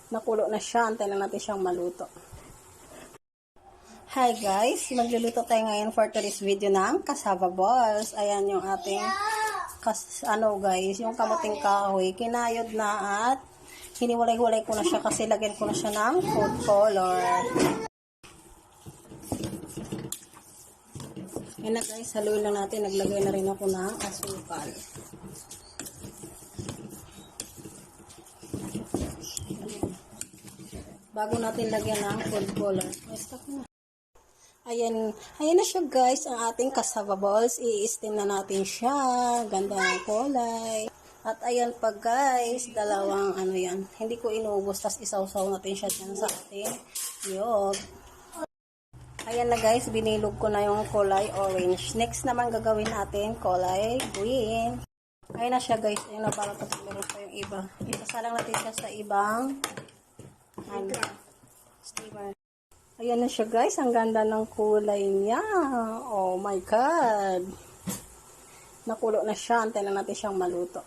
Nakulo na siya. Antayin lang natin siyang maluto. Hi guys, magluluto tayo ngayon for today's video ng cassava balls. Ayan yung ating guys, yung kamuting kahoy. Kinayod na at hiniwalay-walay ko na siya kasi lagyan ko na siya ng food color. Ayan na guys, haluin lang natin. Naglagay na rin ako ng asukal. Bago natin lagyan ng food color. Ayan na siya guys, ang ating cassava balls. I-steam na natin siya. Ganda ng kulay. At ayan pa guys, dalawang yan. Hindi ko inubos, tas isawsaw natin siya dyan sa ating niyog. Ayan na guys, binilog ko na yung kulay orange. Next naman gagawin natin kulay green. Ayan na siya guys, ayan na, para tapos meron pa yung iba. Isasalang natin siya sa ibang steamer. Ayan na siya guys, ang ganda ng kulay niya. Oh my god. Nakulo na siya, antayin lang natin siyang maluto.